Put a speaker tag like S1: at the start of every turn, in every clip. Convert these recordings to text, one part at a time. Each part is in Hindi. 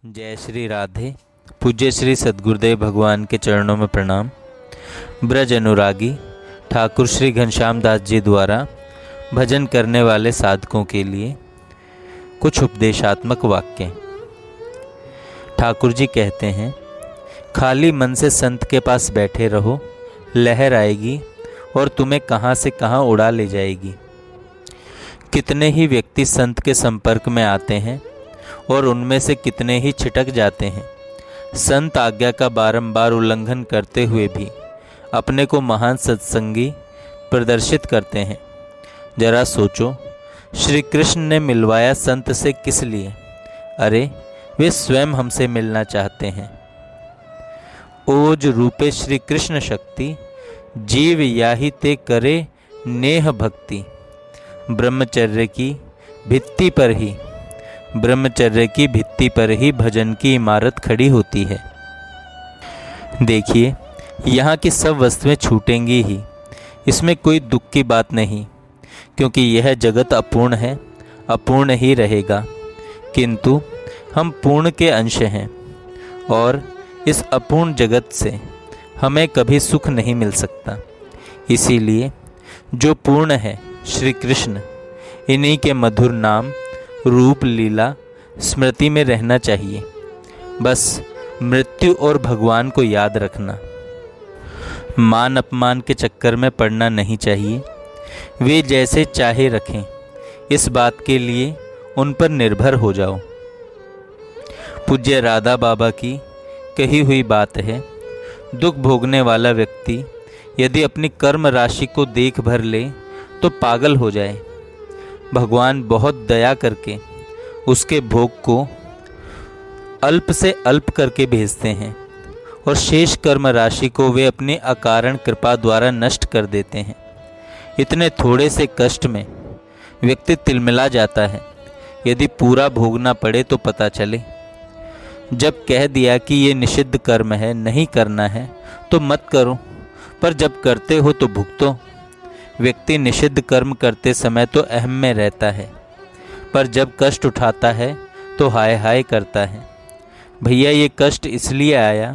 S1: जय श्री राधे। पूज्य श्री सद्गुरुदेव भगवान के चरणों में प्रणाम। ब्रज अनुरागी ठाकुर श्री घनश्याम दास जी द्वारा भजन करने वाले साधकों के लिए कुछ उपदेशात्मक वाक्य। ठाकुर जी कहते हैं, खाली मन से संत के पास बैठे रहो, लहर आएगी और तुम्हें कहाँ से कहाँ उड़ा ले जाएगी। कितने ही व्यक्ति संत के संपर्क में आते हैं और उनमें से कितने ही छिटक जाते हैं। संत आज्ञा का बारंबार उल्लंघन करते हुए भी अपने को महान सत्संगी प्रदर्शित करते हैं। जरा सोचो, श्री कृष्ण ने मिलवाया संत से किस लिए? अरे वे स्वयं हमसे मिलना चाहते हैं। ओज रूपे श्री कृष्ण शक्ति, जीव याहि ते करे नेह भक्ति। ब्रह्मचर्य की भित्ति पर ही भजन की इमारत खड़ी होती है। देखिए, यहाँ की सब वस्तुएं छूटेंगी ही, इसमें कोई दुख की बात नहीं, क्योंकि यह जगत अपूर्ण है, अपूर्ण ही रहेगा। किंतु हम पूर्ण के अंश हैं और इस अपूर्ण जगत से हमें कभी सुख नहीं मिल सकता। इसीलिए जो पूर्ण है श्री कृष्ण, इन्हीं के मधुर नाम, रूप, लीला, स्मृति में रहना चाहिए। बस मृत्यु और भगवान को याद रखना। मान अपमान के चक्कर में पड़ना नहीं चाहिए। वे जैसे चाहे रखें, इस बात के लिए उन पर निर्भर हो जाओ। पूज्य राधा बाबा की कही हुई बात है, दुख भोगने वाला व्यक्ति यदि अपनी कर्म राशि को देख भर ले तो पागल हो जाए। भगवान बहुत दया करके उसके भोग को अल्प से अल्प करके भेजते हैं और शेष कर्म राशि को वे अपनी अकारण कृपा द्वारा नष्ट कर देते हैं। इतने थोड़े से कष्ट में व्यक्ति तिलमिला जाता है। यदि पूरा भोगना पड़े तो पता चले। जब कह दिया कि ये निषिद्ध कर्म है, नहीं करना है, तो मत करो, पर जब करते हो तो भुगतो। व्यक्ति निषिद्ध कर्म करते समय तो अहम में रहता है, पर जब कष्ट उठाता है तो हाय हाय करता है। भैया, ये कष्ट इसलिए आया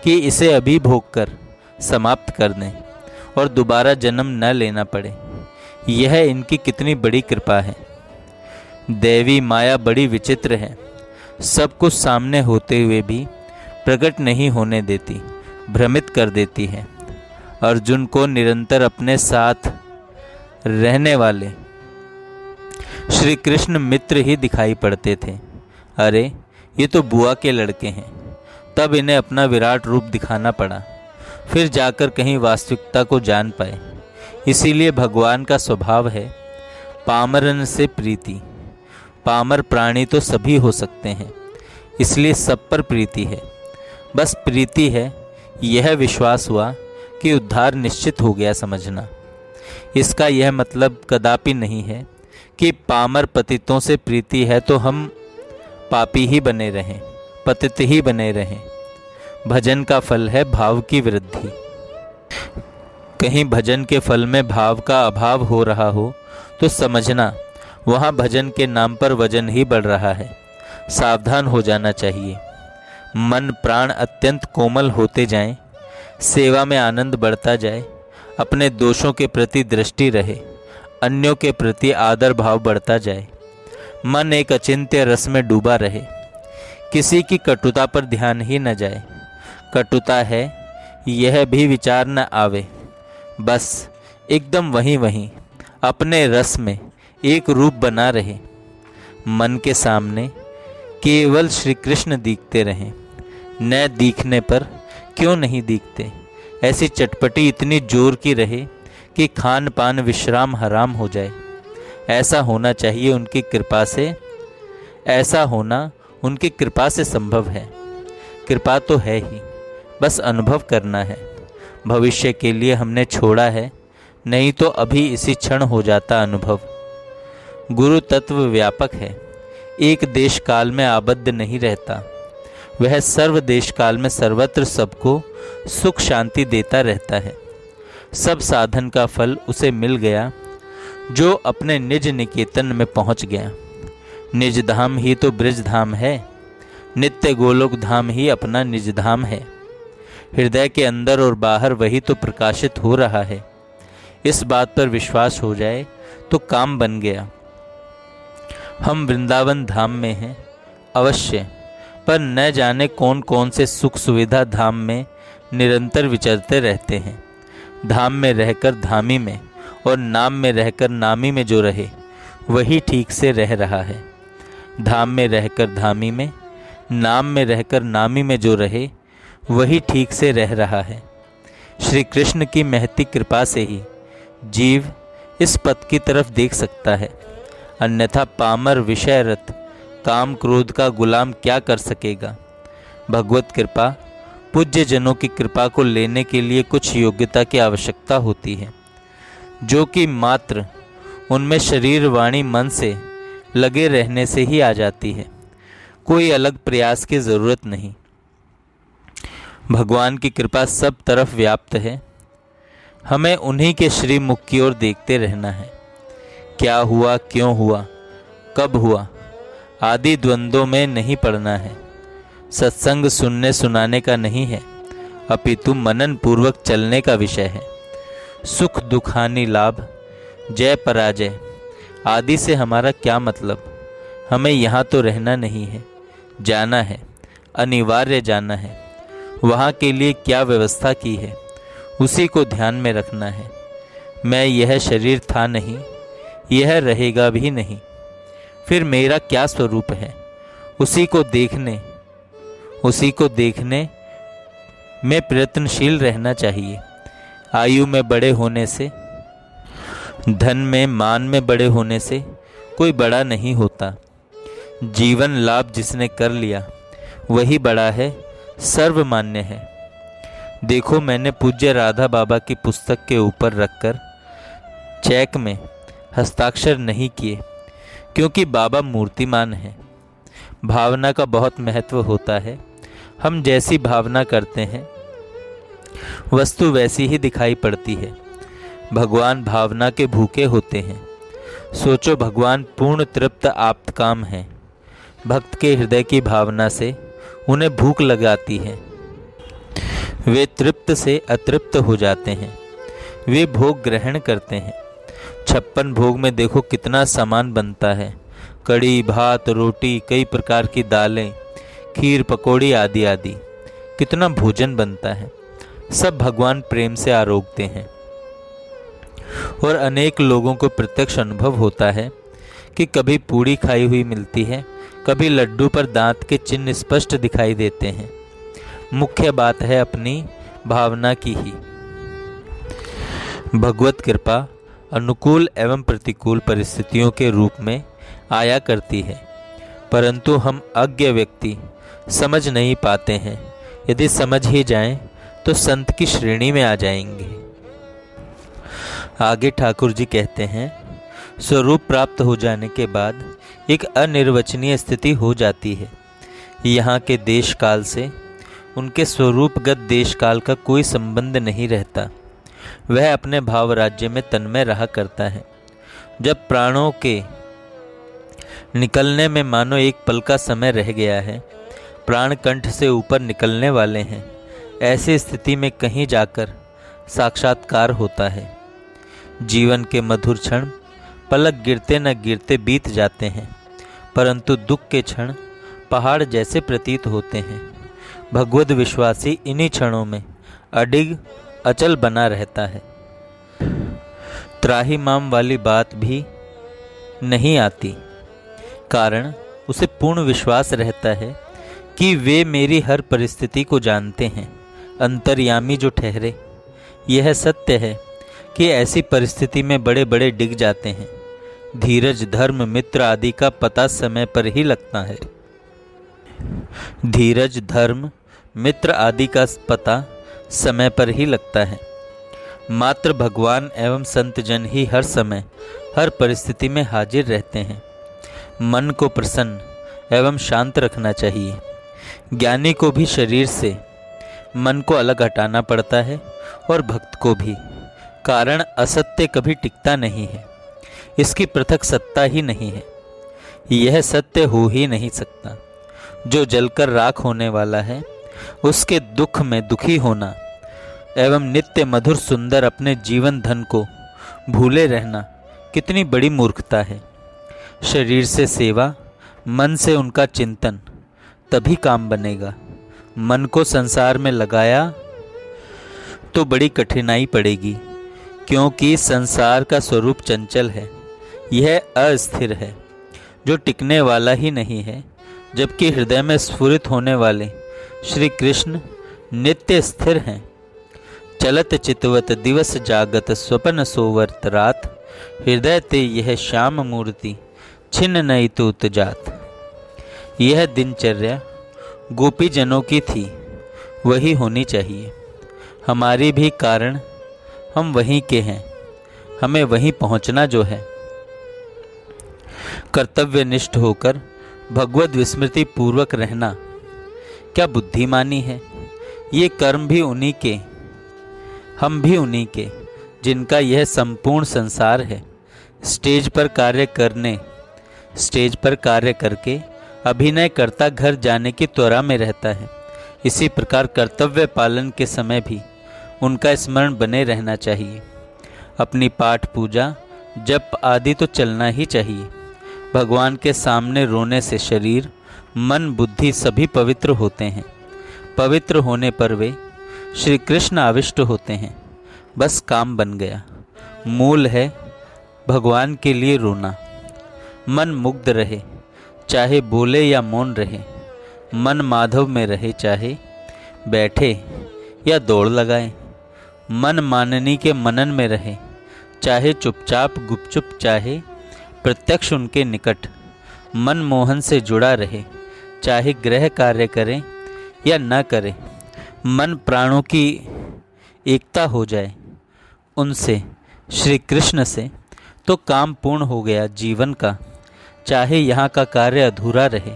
S1: कि इसे अभी भोग कर समाप्त कर दें और दोबारा जन्म न लेना पड़े। यह इनकी कितनी बड़ी कृपा है। दैवी माया बड़ी विचित्र है, सब कुछ सामने होते हुए भी प्रकट नहीं होने देती, भ्रमित कर देती है। अर्जुन को निरंतर अपने साथ रहने वाले श्री कृष्ण मित्र ही दिखाई पड़ते थे। अरे ये तो बुआ के लड़के हैं। तब इन्हें अपना विराट रूप दिखाना पड़ा, फिर जाकर कहीं वास्तविकता को जान पाए। इसीलिए भगवान का स्वभाव है पामरन से प्रीति। पामर प्राणी तो सभी हो सकते हैं, इसलिए सब पर प्रीति है। बस प्रीति है, यह विश्वास हुआ कि उद्धार निश्चित हो गया समझना। इसका यह मतलब कदापि नहीं है कि पामर पतितों से प्रीति है तो हम पापी ही बने रहें, पतित ही बने रहें। भजन का फल है भाव की वृद्धि। कहीं भजन के फल में भाव का अभाव हो रहा हो तो समझना वहाँ भजन के नाम पर वजन ही बढ़ रहा है। सावधान हो जाना चाहिए। मन प्राण अत्यंत कोमल होते जाएं, सेवा में आनंद बढ़ता जाए, अपने दोषों के प्रति दृष्टि रहे, अन्यों के प्रति आदर भाव बढ़ता जाए, मन एक अचिंत्य रस में डूबा रहे, किसी की कटुता पर ध्यान ही न जाए। कटुता है यह भी विचार न आवे, बस एकदम वहीं अपने रस में एक रूप बना रहे। मन के सामने केवल श्री कृष्ण दिखते रहें। न दिखने पर क्यों नहीं दिखते? ऐसी चटपटी इतनी जोर की रहे कि खान पान विश्राम हराम हो जाए। ऐसा होना चाहिए उनकी कृपा से। ऐसा होना उनकी कृपा से संभव है। कृपा तो है ही, बस अनुभव करना है। भविष्य के लिए हमने छोड़ा है, नहीं तो अभी इसी क्षण हो जाता अनुभव। गुरु तत्व व्यापक है, एक देश काल में आबद्ध नहीं रहता। वह सर्व देश काल में सर्वत्र सबको सुख शांति देता रहता है। सब साधन का फल उसे मिल गया जो अपने निज निकेतन में पहुंच गया। निज धाम ही तो ब्रज धाम है। नित्य गोलोक धाम ही अपना निज धाम है। हृदय के अंदर और बाहर वही तो प्रकाशित हो रहा है। इस बात पर विश्वास हो जाए तो काम बन गया। हम वृंदावन धाम में हैं अवश्य, पर न जाने कौन कौन से सुख सुविधा धाम में निरंतर विचरते रहते हैं। धाम में रहकर धामी में और नाम में रहकर नामी में जो रहे वही ठीक से रह रहा है। धाम में रहकर धामी में, नाम में रहकर नामी में जो रहे वही ठीक से रह रहा है। श्री कृष्ण की महती कृपा से ही जीव इस पथ की तरफ देख सकता है, अन्यथा पामर विषयरत काम क्रोध का गुलाम क्या कर सकेगा। भगवत कृपा, पूज्य जनों की कृपा को लेने के लिए कुछ योग्यता की आवश्यकता होती है, जो कि मात्र उनमें शरीर वाणी मन से लगे रहने से ही आ जाती है। कोई अलग प्रयास की जरूरत नहीं। भगवान की कृपा सब तरफ व्याप्त है। हमें उन्हीं के श्रीमुख की ओर देखते रहना है। क्या हुआ, क्यों हुआ, कब हुआ आदि द्वंद्वों में नहीं पड़ना है। सत्संग सुनने सुनाने का नहीं है, अपितु मनन पूर्वक चलने का विषय है। सुख दुख हानि लाभ जय पराजय आदि से हमारा क्या मतलब। हमें यहाँ तो रहना नहीं है, जाना है, अनिवार्य जाना है। वहाँ के लिए क्या व्यवस्था की है उसी को ध्यान में रखना है। मैं यह शरीर था नहीं, यह रहेगा भी नहीं, फिर मेरा क्या स्वरूप है उसी को देखने में प्रयत्नशील रहना चाहिए। आयु में बड़े होने से, धन में मान में बड़े होने से कोई बड़ा नहीं होता। जीवन लाभ जिसने कर लिया वही बड़ा है, सर्वमान्य है। देखो, मैंने पूज्य राधा बाबा की पुस्तक के ऊपर रखकर चेक में हस्ताक्षर नहीं किए, क्योंकि बाबा मूर्तिमान है। भावना का बहुत महत्व होता है। हम जैसी भावना करते हैं वस्तु वैसी ही दिखाई पड़ती है। भगवान भावना के भूखे होते हैं। सोचो, भगवान पूर्ण तृप्त आप्तकाम हैं। भक्त के हृदय की भावना से उन्हें भूख लगाती है। वे तृप्त से अतृप्त हो जाते हैं। वे भोग ग्रहण करते हैं। 56 भोग में देखो कितना सामान बनता है। कड़ी, भात, रोटी, कई प्रकार की दालें, खीर, पकौड़ी आदि आदि कितना भोजन बनता है। सब भगवान प्रेम से आरोगते हैं। और अनेक लोगों को प्रत्यक्ष अनुभव होता है कि कभी पूड़ी खाई हुई मिलती है, कभी लड्डू पर दांत के चिन्ह स्पष्ट दिखाई देते हैं। मुख्य बात है अपनी भावना की ही। भगवत कृपा अनुकूल एवं प्रतिकूल परिस्थितियों के रूप में आया करती है, परंतु हम अज्ञ व्यक्ति समझ नहीं पाते हैं। यदि समझ ही जाएं तो संत की श्रेणी में आ जाएंगे। आगे ठाकुर जी कहते हैं, स्वरूप प्राप्त हो जाने के बाद एक अनिर्वचनीय स्थिति हो जाती है। यहाँ के देश काल से उनके स्वरूपगत देश काल का कोई संबंध नहीं रहता। वह अपने भाव राज्य में तन्मय रहा करता है। जब प्राणों के निकलने में मानो एक पल का समय रह गया है, प्राण कंठ से ऊपर निकलने वाले हैं, ऐसी स्थिति में कहीं जाकर साक्षात्कार होता है। जीवन के मधुर क्षण पलक गिरते न गिरते बीत जाते हैं, परंतु दुख के क्षण पहाड़ जैसे प्रतीत होते हैं। भगवद विश्वासी इन्हीं क्षणों में अडिग अचल बना रहता है। त्राहिमाम वाली बात भी नहीं आती, कारण उसे पूर्ण विश्वास रहता है कि वे मेरी हर परिस्थिति को जानते हैं, अंतर्यामी जो ठहरे। यह सत्य है कि ऐसी परिस्थिति में बड़े बड़े डिग जाते हैं। धीरज, धर्म, मित्र आदि का पता समय पर ही लगता है। धीरज, धर्म, मित्र आदि का पता समय पर ही लगता है। मात्र भगवान एवं संत जन ही हर समय हर परिस्थिति में हाजिर रहते हैं। मन को प्रसन्न एवं शांत रखना चाहिए। ज्ञानी को भी शरीर से मन को अलग हटाना पड़ता है और भक्त को भी, कारण असत्य कभी टिकता नहीं है। इसकी पृथक सत्ता ही नहीं है। यह सत्य हो ही नहीं सकता। जो जलकर राख होने वाला है, उसके दुख में दुखी होना एवं नित्य मधुर सुंदर अपने जीवन धन को भूले रहना कितनी बड़ी मूर्खता है। शरीर से सेवा, मन से उनका चिंतन, तभी काम बनेगा। मन को संसार में लगाया तो बड़ी कठिनाई पड़ेगी, क्योंकि संसार का स्वरूप चंचल है, यह अस्थिर है, जो टिकने वाला ही नहीं है। जबकि हृदय में स्फुरित होने वाले श्री कृष्ण नित्य स्थिर हैं। चलत चितवत दिवस जागत स्वपन सोवर्त रात, हृदय ते यह श्याम मूर्ति छिन्न नहीं तूत जात। यह दिनचर्या गोपी जनों की थी, वही होनी चाहिए। हमारी भी कारण हम वहीं के हैं, हमें वहीं पहुंचना जो है। कर्तव्यनिष्ठ होकर भगवत विस्मृति पूर्वक रहना क्या बुद्धिमानी है? ये कर्म भी उन्हीं के, हम भी उन्हीं के, जिनका यह संपूर्ण संसार है। स्टेज पर कार्य करके अभिनय करता घर जाने की त्वरा में रहता है। इसी प्रकार कर्तव्य पालन के समय भी उनका स्मरण बने रहना चाहिए। अपनी पाठ पूजा जप आदि तो चलना ही चाहिए। भगवान के सामने रोने से शरीर, मन, बुद्धि सभी पवित्र होते हैं। पवित्र होने पर वे श्री कृष्ण आविष्ट होते हैं। बस काम बन गया। मूल है भगवान के लिए रोना। मन मुग्ध रहे, चाहे बोले या मौन रहे। मन माधव में रहे, चाहे बैठे या दौड़ लगाए। मन माननी के मनन में रहे, चाहे चुपचाप गुपचुप, चाहे प्रत्यक्ष उनके निकट। मन मोहन से जुड़ा रहे, चाहे गृह कार्य करें या न करें। मन प्राणों की एकता हो जाए उनसे, श्री कृष्ण से, तो काम पूर्ण हो गया जीवन का। चाहे यहाँ का कार्य अधूरा रहे,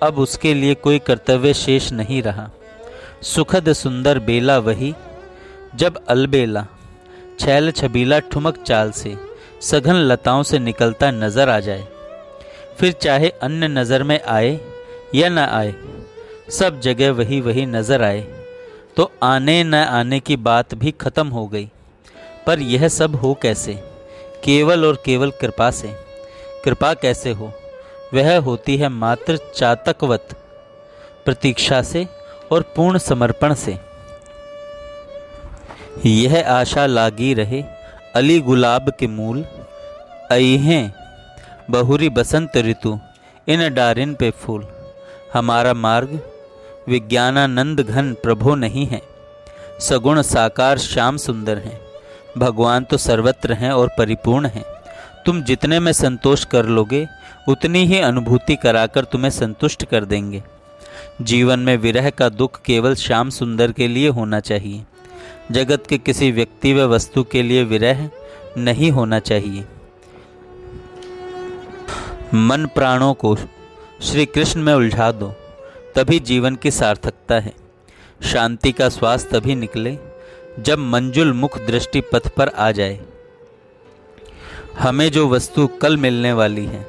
S1: अब उसके लिए कोई कर्तव्य शेष नहीं रहा। सुखद सुंदर बेला वही, जब अलबेला छैल छबीला ठुमक चाल से सघन लताओं से निकलता नजर आ जाए। फिर चाहे अन्य नज़र में आए या न आए, सब जगह वही वही नजर आए, तो आने न आने की बात भी खत्म हो गई। पर यह सब हो कैसे? केवल और केवल कृपा से। कृपा कैसे हो? वह होती है मात्र चातकवत प्रतीक्षा से और पूर्ण समर्पण से। यह आशा लागी रहे अली गुलाब के मूल, आई हैं बहुरी बसंत ऋतु इन डारिन पे फूल। हमारा मार्ग विज्ञानानंद घन प्रभो नहीं है, सगुण साकार श्याम सुंदर हैं। भगवान तो सर्वत्र हैं और परिपूर्ण हैं। तुम जितने में संतोष कर लोगे, उतनी ही अनुभूति कराकर तुम्हें संतुष्ट कर देंगे। जीवन में विरह का दुख केवल श्याम सुंदर के लिए होना चाहिए। जगत के किसी व्यक्ति व वस्तु के लिए विरह नहीं होना चाहिए। मन प्राणों को श्री कृष्ण में उलझा दो, तभी जीवन की सार्थकता है। शांति का श्वास तभी निकले जब मंजुल मुख दृष्टि पथ पर आ जाए। हमें जो वस्तु कल मिलने वाली है,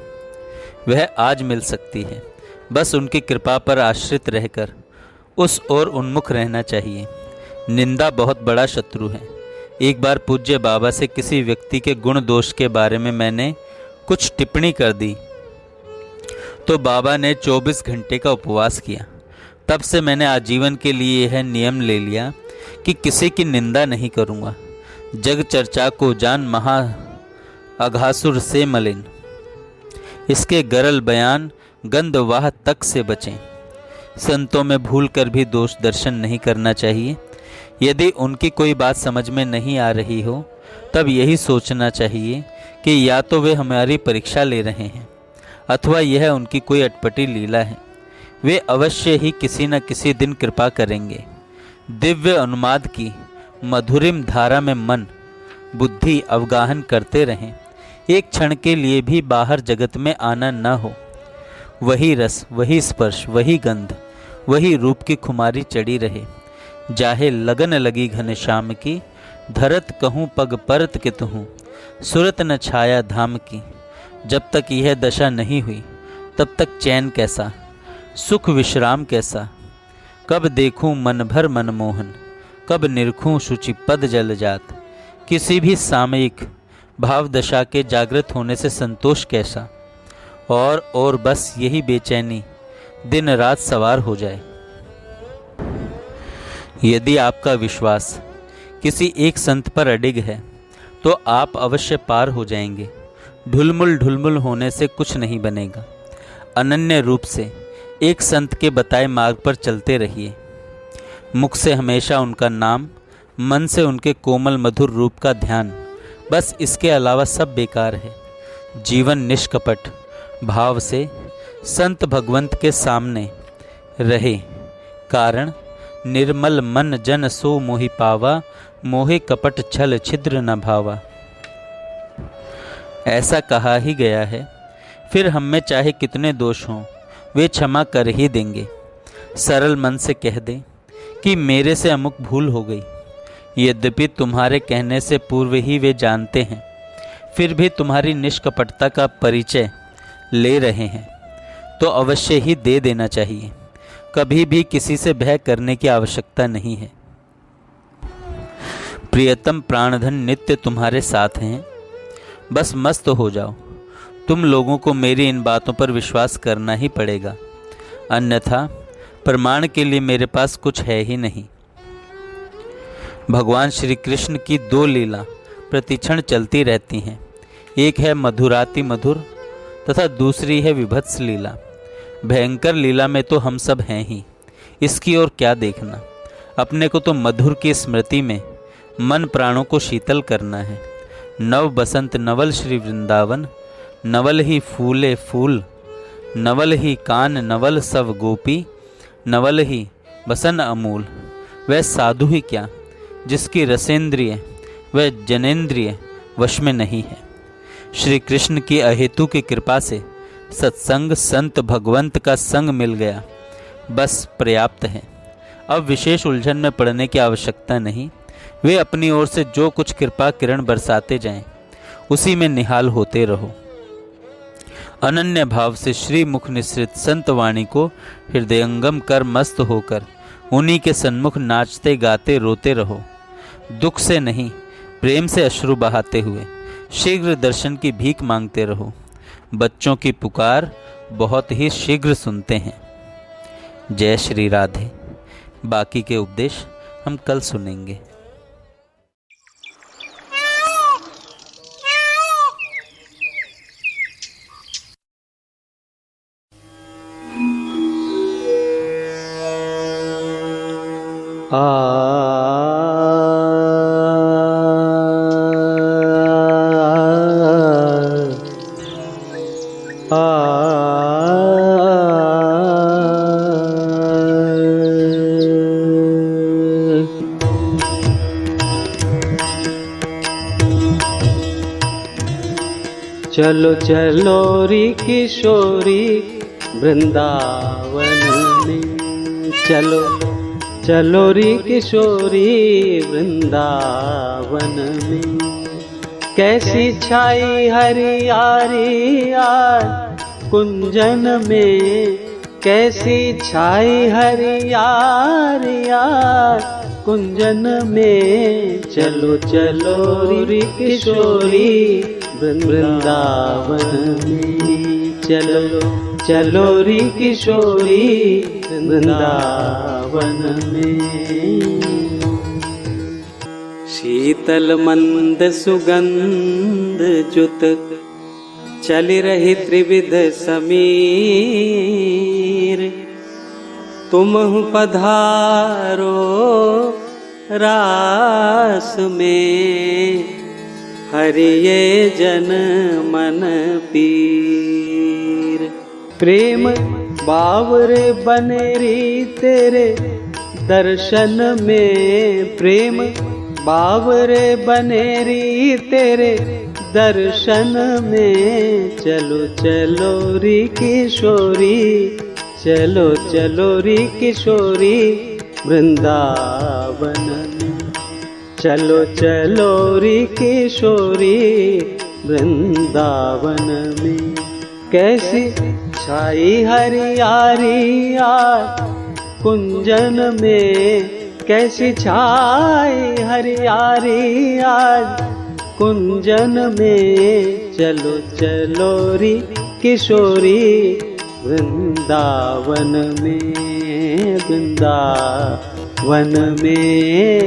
S1: वह आज मिल सकती है। बस उनकी कृपा पर आश्रित रहकर उस ओर उन्मुख रहना चाहिए। निंदा बहुत बड़ा शत्रु है। एक बार पूज्य बाबा से किसी व्यक्ति के गुण दोष के बारे में मैंने कुछ टिप्पणी कर दी, तो बाबा ने 24 घंटे का उपवास किया। तब से मैंने आजीवन के लिए यह नियम ले लिया कि किसी की निंदा नहीं करूँगा। जग चर्चा को जान महा अघासुर से मलिन, इसके गरल बयान गंधवाह तक से बचें। संतों में भूल कर भी दोष दर्शन नहीं करना चाहिए। यदि उनकी कोई बात समझ में नहीं आ रही हो, तब यही सोचना चाहिए कि या तो वे हमारी परीक्षा ले रहे हैं, अथवा यह उनकी कोई अटपटी लीला है। वे अवश्य ही किसी न किसी दिन कृपा करेंगे। दिव्य उन्माद की मधुरिम धारा में मन बुद्धि अवगाहन करते रहें। एक क्षण के लिए भी बाहर जगत में आना न हो। वही रस, वही स्पर्श, वही गंध, वही रूप की खुमारी चढ़ी रहे। जाहे लगन लगी घनश्याम की, धरत कहूँ पग परत के तुहूँ, सुरत न छाया धाम की। जब तक यह दशा नहीं हुई, तब तक चैन कैसा। सुख विश्राम कैसा, कब देखूं मन भर मनमोहन, कब निरखूं शुचिपद जल जात। किसी भी सामयिक भाव दशा के जागृत होने से संतोष कैसा, और बस यही बेचैनी दिन रात सवार हो जाए। यदि आपका विश्वास किसी एक संत पर अडिग है तो आप अवश्य पार हो जाएंगे। ढुलमुल होने से कुछ नहीं बनेगा। अनन्य रूप से एक संत के बताए मार्ग पर चलते रहिए। मुख से हमेशा उनका नाम, मन से उनके कोमल मधुर रूप का ध्यान, बस इसके अलावा सब बेकार है। जीवन निष्कपट भाव से संत भगवंत के सामने रहे, कारण निर्मल मन जन सो मोहि पावा, मोहे कपट छल छिद्र न भावा। ऐसा कहा ही गया है, फिर हम में चाहे कितने दोष हों वे क्षमा कर ही देंगे। सरल मन से कह दें कि मेरे से अमुक भूल हो गई। यद्यपि तुम्हारे कहने से पूर्व ही वे जानते हैं, फिर भी तुम्हारी निष्कपटता का परिचय ले रहे हैं तो अवश्य ही दे देना चाहिए। कभी भी किसी से भय करने की आवश्यकता नहीं है। प्रियतम प्राणधन नित्य तुम्हारे साथ हैं, बस मस्त हो जाओ। तुम लोगों को मेरी इन बातों पर विश्वास करना ही पड़ेगा, अन्यथा प्रमाण के लिए मेरे पास कुछ है ही नहीं। भगवान श्री कृष्ण की दो लीला प्रतिक्षण चलती रहती हैं। एक है मधुराति मधुर तथा दूसरी है विभत्स लीला। भयंकर लीला में तो हम सब हैं ही, इसकी ओर क्या देखना। अपने को तो मधुर की स्मृति में मन प्राणों को शीतल करना है। नव बसंत नवल श्री वृंदावन, नवल ही फूले फूल, नवल ही कान नवल सब गोपी, नवल ही बसन अमूल। वह साधु ही क्या जिसकी रसेंद्रिय व जनेंद्रिय वश में नहीं है। श्री कृष्ण की अहेतु की कृपा से सत्संग संत भगवंत का संग मिल गया, बस पर्याप्त है। अब विशेष उलझन में पड़ने की आवश्यकता नहीं। वे अपनी ओर से जो कुछ कृपा किरण बरसाते जाएं, उसी में निहाल होते रहो। अनन्य भाव से श्री मुख निसृत संत वाणी को हृदयंगम कर मस्त होकर उन्हीं के सन्मुख नाचते गाते रोते रहो। दुख से नहीं, प्रेम से अश्रु बहाते हुए शीघ्र दर्शन की भीख मांगते रहो। बच्चों की पुकार बहुत ही शीघ्र सुनते हैं। जय श्री राधे। बाकी के उपदेश हम कल सुनेंगे।
S2: चलो चलो री किशोरी वृंदावन में, चलो चलो री किशोरी वृंदावन में। कैसी छाई हरियारी आज कुंजन में, कैसी छाई हरियारी आज कुंजन में। चलो चलो री किशोरी वृंदावन में, चलो चलो री किशोरी वृंदावन में। शीतल मंद सुगंध जुत चली रही त्रिविध समीर। तुमहु पधारो रास में, हरिये जन मन पीर। प्रेम बावरे बनेरी तेरे दर्शन में, प्रेम बावरे बनेरी तेरे दर्शन में। चलो चलो री किशोरी, चलो चलो री किशोरी वृंदावन में, चलो चलो री किशोरी वृंदावन में। कैसी छाई हरियारी आज कुंजन में, कैसी छाई हरियारी आज कुंजन में। चलो चलो री किशोरी वृंदावन में, वृंदावन में।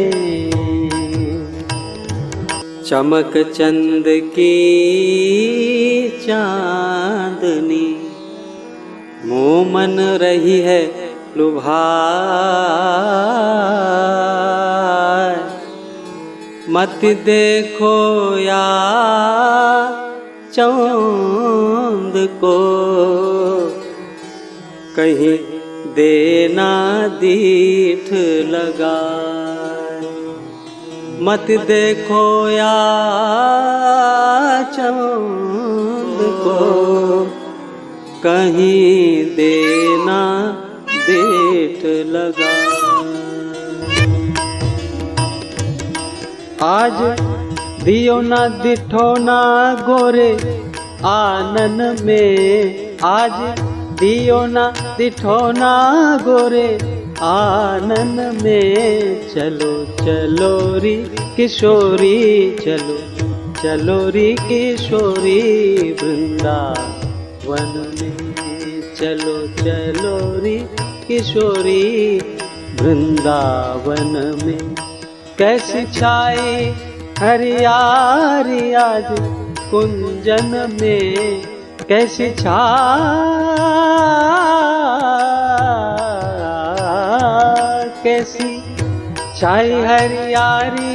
S2: चमक चंद की चांदनी मोमन रही है लुभाए, मत देखो या चांद को, कहीं देना दीठ लगा। मत देखो या चांद को, कहीं देना दीठ लगा। आज दियो ना दिठो ना गोरे आनन में, आज दियो ना दिठो ना गोरे आनन में। चलो चलो री किशोरी, चलो चलो री किशोरी वृंदावन में। चलो चलो री किशोरी वृंदावन में। कैसी छाई हरियारी आज कुंजन में, कैसी कैसी छाई हरियारी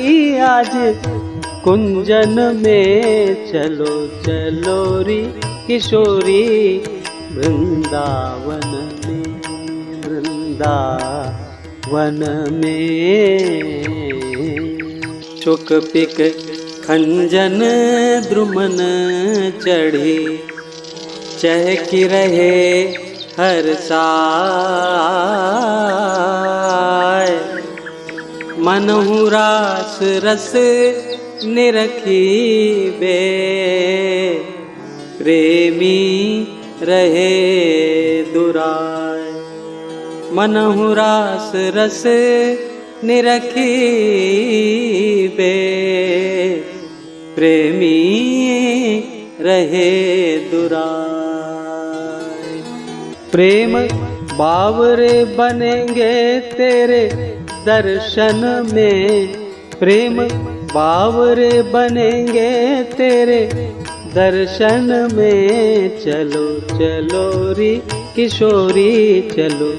S2: आज कुंजन में। चलो चलो री किशोरी वृंदावन में, वृंदावन में। चुक पिक खंजन द्रुमन चढ़ी, चहकी रहे हर साय। मनहु रास रस निरखी बे, प्रेमी रहे दुराय। मनहु रास रस निरखी बे, प्रेमी रहे दुराय। प्रेम बावरे बनेंगे तेरे दर्शन में, प्रेम बावरे बनेंगे तेरे दर्शन में। चलो चलो री किशोरी, चलो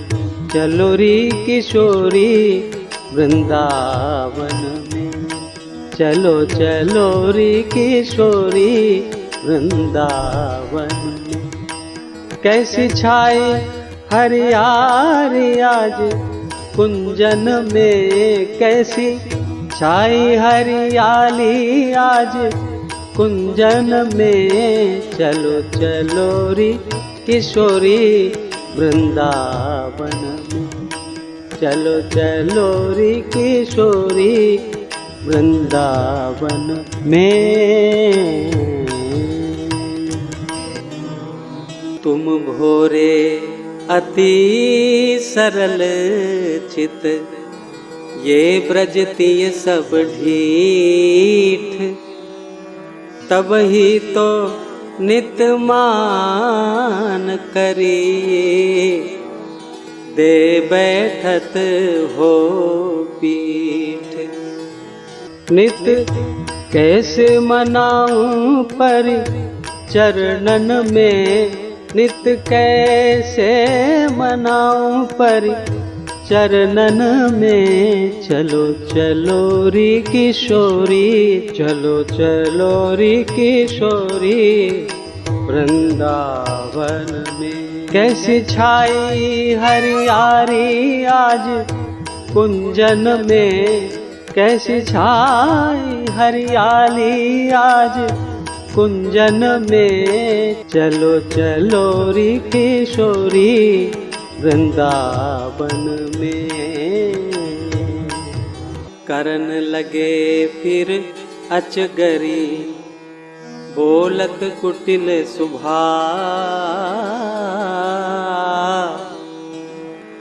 S2: चलो री किशोरी वृंदावन में। चलो चलो री किशोरी वृंदावन में। कैसी छाई हरियारी आज कुंजन में, कैसी छाई हरियाली आज कुंजन में। चलो चलो री किशोरी वृंदावन में। चलो चलो री किशोरी वृंदावन में। तुम भोरे अति सरल चित, ये ब्रजती सब ढीठ। तब ही तो नित मान करी, दे बैठत हो पीठ। नित कैसे मनाऊं पर चरणन में, नित कैसे मनाऊं पर चरणन में। चलो चलो री किशोरी, चलो चलो री किशोरी वृंदावन में। कैसी छाई हरियारी आज कुंजन में, कैसी छाई हरियाली आज कुंजन में। चलो चलो री किशोरी वृंदावन में। करन लगे फिर अचगरी, बोलत कुटिल सुभाष।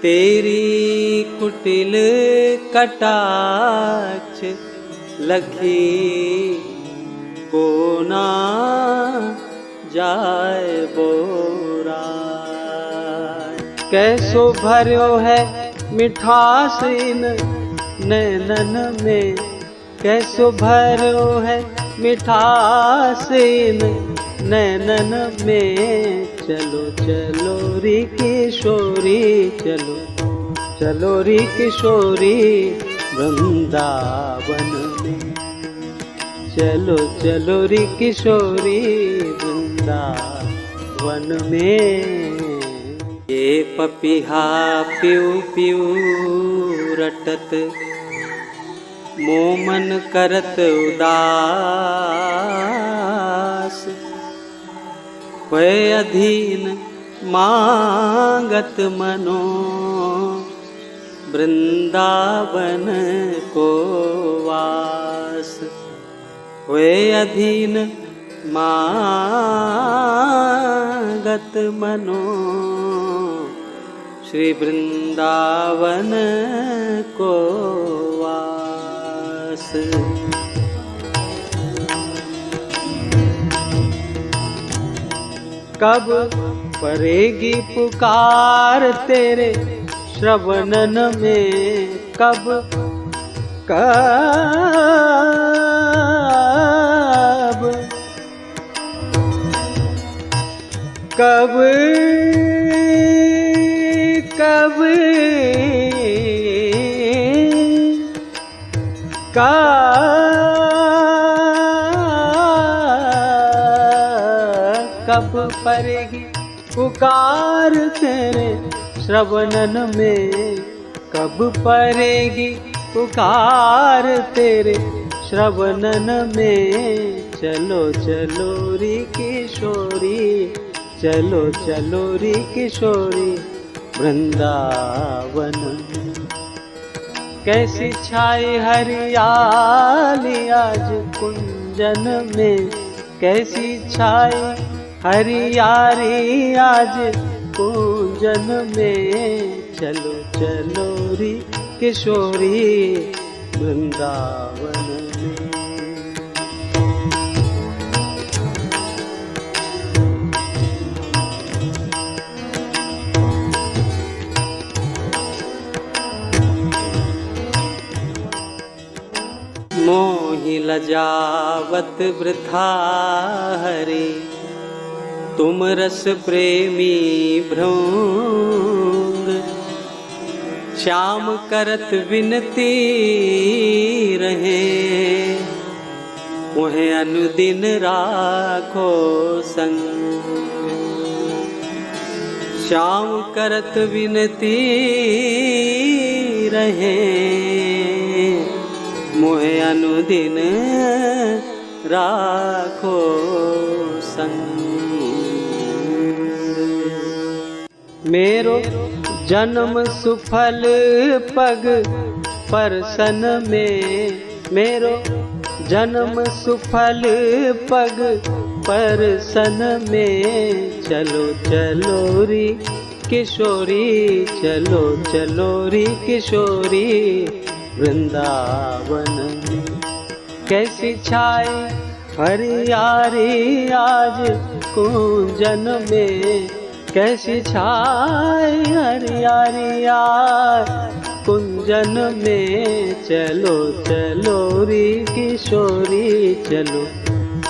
S2: तेरी कुटिल कटाक्ष लखी को ना जाए बोरा। कैसो भर्यो है मिठास इन नैनन में, कैसो भर्यो है मिठास इन नैनन में। चलो चलो री किशोरी, चलो चलो री किशोरी वृंदावन में। चलो चलो री किशोरी वृंदावन में। ये पपीहा पिऊ पिऊ रटत मोमन करत उदास। वे अधीन मांगत मनो वृंदावन को वास। वे अधीन मांगत मनो श्री वृंदावन को वास। कब पड़ेगी पुकार तेरे श्रवणन में, कब कब कब कब कब पड़ेगी पुकार तेरे श्रवणन में, कब पड़ेगी पुकार तेरे श्रवणन में। चलो चलो री किशोरी, चलो चलो री किशोरी वृंदावन में। कैसी छाई हरियाली आज कुंजन में, कैसी छाई हरियाली आज कुंजन में। चलो चलो री किशोरी वृंदावन में। मोहि लजावत वृथा हरे तुम रस प्रेमी भृंग। श्याम करत विनती रहे उन्हें अनुदिन राखो संग। श्याम करत विनती रहे मोहे अनुदिन राखो संग। मेरो जन्म सुफल पग परसन में, मेरो जन्म सुफल पग परसन में। चलो चलो री किशोरी, चलो चलो री किशोरी वृंदावन में। कैसी छाई हरियारी आज कुंजन में, कैसी छाई हरियारी आज कुंजन में। चलो चलो री किशोरी, चलो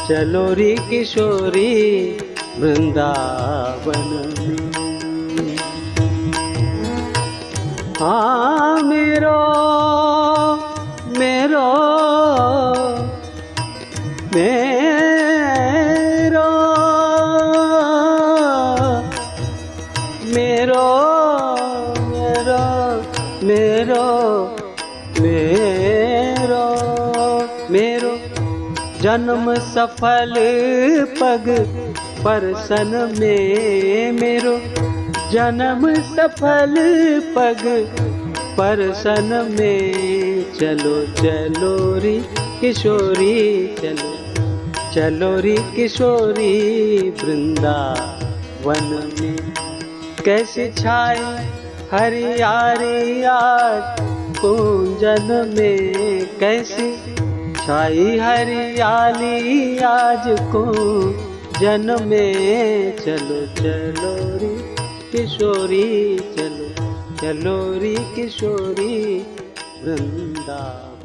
S2: चलो री किशोरी वृंदावन में। हाँ मेरो मेरो मेरो मेरो मेरो मेरो मेरो जन्म सफल पग परसन में। मेरो जन्म सफल पग परसन में। चलो चलो री किशोरी, चलो चलो री किशोरी वृंदावन में। कैसी छाई हरियारी आज कुंजन में कैसी छाई हरियाली आज कुंजन में। चलो चलो रे किशोरी, चलो चलो रे किशोरी वृंदावन।